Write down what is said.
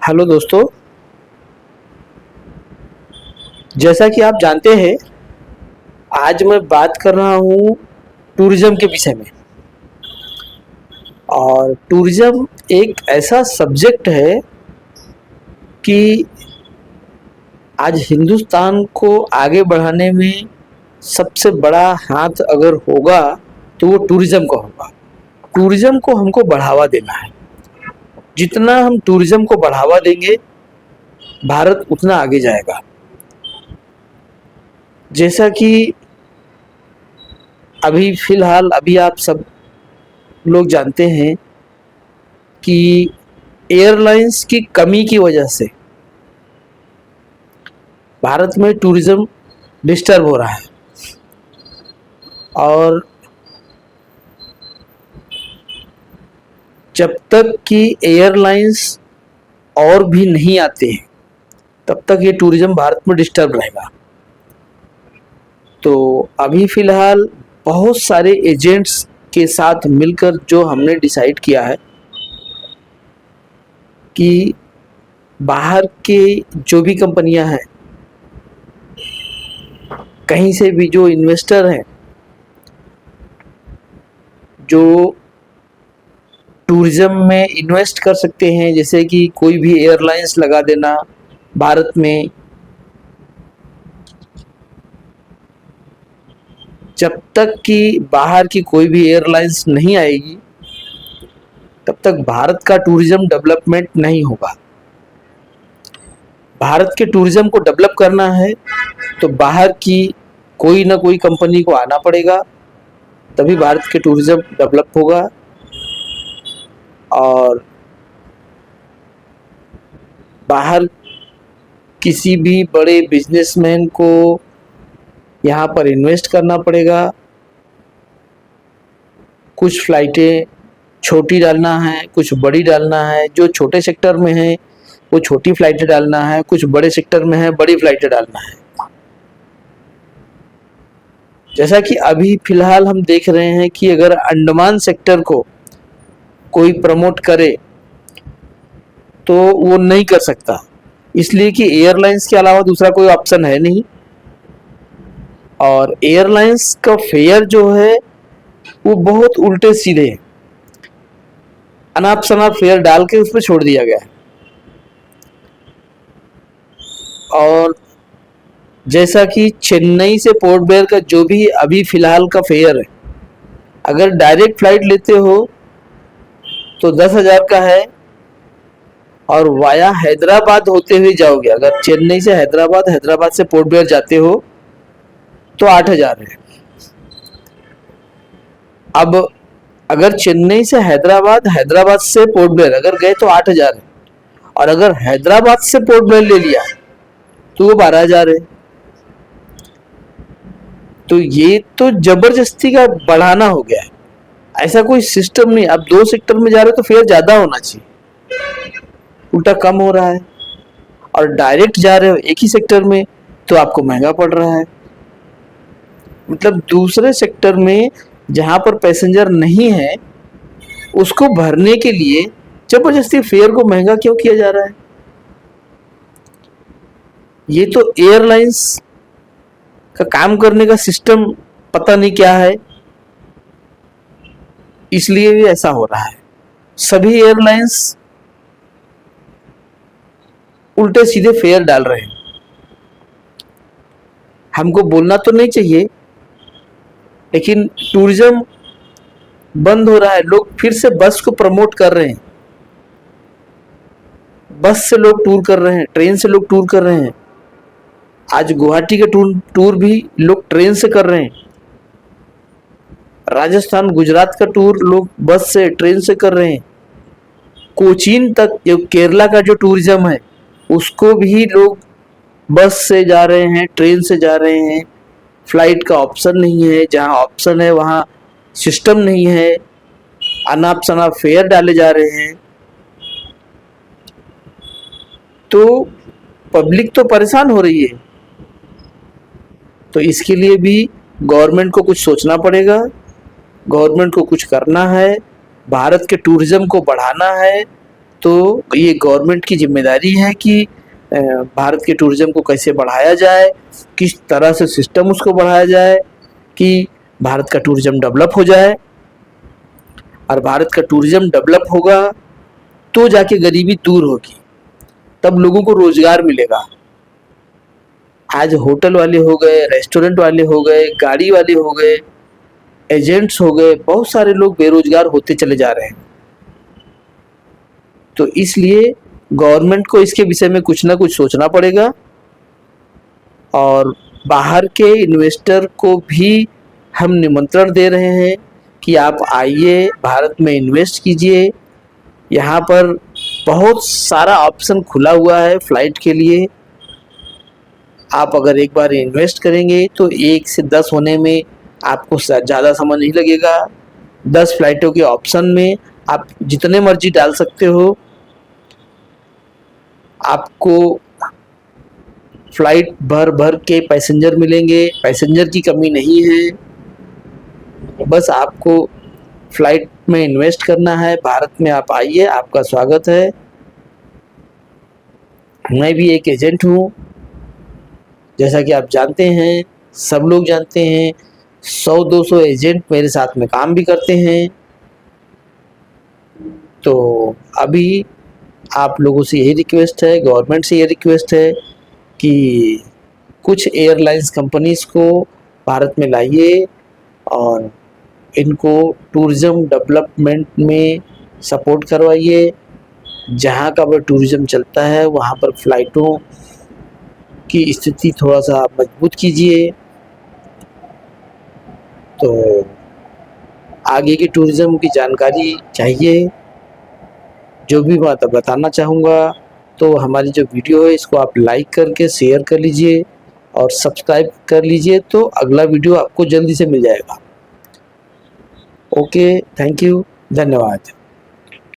Hello दोस्तों। जैसा कि आप जानते हैं, आज मैं बात कर रहा हूँ टूरिज्म के विषय में। और टूरिज्म एक ऐसा सब्जेक्ट है कि आज हिंदुस्तान को आगे बढ़ाने में सबसे बड़ा हाथ अगर होगा तो वो टूरिज्म का होगा। टूरिज्म को हमको बढ़ावा देना है। जितना हम टूरिज्म को बढ़ावा देंगे, भारत उतना आगे जाएगा। जैसा कि अभी आप सब लोग जानते हैं कि एयरलाइंस की कमी की वजह से भारत में टूरिज्म डिस्टर्ब हो रहा है। और जब तक कि एयरलाइंस और भी नहीं आते हैं, तब तक ये टूरिज्म भारत में डिस्टर्ब रहेगा। तो अभी फ़िलहाल बहुत सारे एजेंट्स के साथ मिलकर जो हमने डिसाइड किया है कि बाहर के जो भी कंपनियां हैं, कहीं से भी जो इन्वेस्टर हैं, जो टूरिज्म में इन्वेस्ट कर सकते हैं, जैसे कि कोई भी एयरलाइंस लगा देना भारत में। जब तक कि बाहर की कोई भी एयरलाइंस नहीं आएगी, तब तक भारत का टूरिज्म डेवलपमेंट नहीं होगा। भारत के टूरिज्म को डेवलप करना है तो बाहर की कोई ना कोई कंपनी को आना पड़ेगा, तभी भारत के टूरिज्म डेवलप होगा। और बाहर किसी भी बड़े बिजनेसमैन को यहाँ पर इन्वेस्ट करना पड़ेगा। कुछ फ्लाइटें छोटी डालना है, कुछ बड़ी डालना है। जो छोटे सेक्टर में है वो छोटी फ्लाइटें डालना है, कुछ बड़े सेक्टर में है बड़ी फ्लाइटें डालना है। जैसा कि अभी फिलहाल हम देख रहे हैं कि अगर अंडमान सेक्टर को कोई प्रमोट करे तो वो नहीं कर सकता, इसलिए कि एयरलाइंस के अलावा दूसरा कोई ऑप्शन है नहीं। और एयरलाइंस का फेयर जो है वो बहुत उल्टे सीधे अनाप शनाप फेयर डाल के उस पर छोड़ दिया गया है। और जैसा कि चेन्नई से पोर्ट ब्लेयर का जो भी अभी फिलहाल का फेयर है, अगर डायरेक्ट फ्लाइट लेते हो तो 10,000 का है, और वाया हैदराबाद होते हुए जाओगे, अगर चेन्नई से हैदराबाद, हैदराबाद से पोर्ट ब्लेयर जाते हो तो 8,000 है। अब अगर चेन्नई से हैदराबाद, हैदराबाद से पोर्ट ब्लेयर अगर गए तो 8,000 है, और अगर हैदराबाद से पोर्ट ब्लेयर ले लिया तो वो 12,000 है। तो ये तो जबरदस्ती का बढ़ाना हो गया है। ऐसा कोई सिस्टम नहीं। अब दो सेक्टर में जा रहे हो तो फेयर ज्यादा होना चाहिए, उल्टा कम हो रहा है। और डायरेक्ट जा रहे हो एक ही सेक्टर में तो आपको महंगा पड़ रहा है। मतलब दूसरे सेक्टर में जहां पर पैसेंजर नहीं है उसको भरने के लिए जबरदस्ती फेयर को महंगा क्यों किया जा रहा है? ये तो एयरलाइंस का काम करने का सिस्टम पता नहीं क्या है, इसलिए भी ऐसा हो रहा है। सभी एयरलाइंस उल्टे सीधे फेयर डाल रहे हैं। हमको बोलना तो नहीं चाहिए, लेकिन टूरिज्म बंद हो रहा है। लोग फिर से बस को प्रमोट कर रहे हैं। बस से लोग टूर कर रहे हैं, ट्रेन से लोग टूर कर रहे हैं। आज गुवाहाटी के टूर भी लोग ट्रेन से कर रहे हैं। राजस्थान, गुजरात का टूर लोग बस से, ट्रेन से कर रहे हैं। कोचीन तक, जो केरला का जो टूरिज्म है, उसको भी लोग बस से जा रहे हैं, ट्रेन से जा रहे हैं। फ्लाइट का ऑप्शन नहीं है, जहां ऑप्शन है वहां सिस्टम नहीं है। अनाप शनाप फेयर डाले जा रहे हैं। तो पब्लिक तो परेशान हो रही है। तो इसके लिए भी गवर्नमेंट को कुछ सोचना पड़ेगा, गवर्नमेंट को कुछ करना है, भारत के टूरिज्म को बढ़ाना है। तो ये गवर्नमेंट की जिम्मेदारी है कि भारत के टूरिज्म को कैसे बढ़ाया जाए, किस तरह से सिस्टम उसको बढ़ाया जाए कि भारत का टूरिज्म डेवलप हो जाए। और भारत का टूरिज्म डेवलप होगा तो जाके गरीबी दूर होगी, तब लोगों को रोजगार मिलेगा। आज होटल वाले हो गए, रेस्टोरेंट वाले हो गए, गाड़ी वाले हो गए, एजेंट्स हो गए, बहुत सारे लोग बेरोजगार होते चले जा रहे हैं। तो इसलिए गवर्नमेंट को इसके विषय में कुछ ना कुछ सोचना पड़ेगा और बाहर के इन्वेस्टर को भी हम निमंत्रण दे रहे हैं कि आप आइए, भारत में इन्वेस्ट कीजिए। यहाँ पर बहुत सारा ऑप्शन खुला हुआ है फ्लाइट के लिए। आप अगर एक बार इन्वेस्ट करेंगे तो 1 से 10 होने में आपको ज़्यादा समय नहीं लगेगा। 10 फ्लाइटों के ऑप्शन में आप जितने मर्जी डाल सकते हो। आपको फ्लाइट भर भर के पैसेंजर मिलेंगे, पैसेंजर की कमी नहीं है। बस आपको फ्लाइट में इन्वेस्ट करना है। भारत में आप आइए, आपका स्वागत है। मैं भी एक एजेंट हूँ, जैसा कि आप जानते हैं, सब लोग जानते हैं। 100-200 एजेंट मेरे साथ में काम भी करते हैं। तो अभी आप लोगों से यही रिक्वेस्ट है, गवर्नमेंट से ये रिक्वेस्ट है कि कुछ एयरलाइंस कंपनीज़ को भारत में लाइए और इनको टूरिज़्म डेवलपमेंट में सपोर्ट करवाइए। जहाँ का भी टूरिज़्म चलता है वहाँ पर फ़्लाइटों की स्थिति थोड़ा सा मजबूत कीजिए। तो आगे की टूरिज़्म की जानकारी चाहिए, जो भी बात बताना चाहूँगा। तो हमारी जो वीडियो है इसको आप लाइक करके शेयर कर लीजिए और सब्सक्राइब कर लीजिए, तो अगला वीडियो आपको जल्दी से मिल जाएगा। ओके, थैंक यू, धन्यवाद।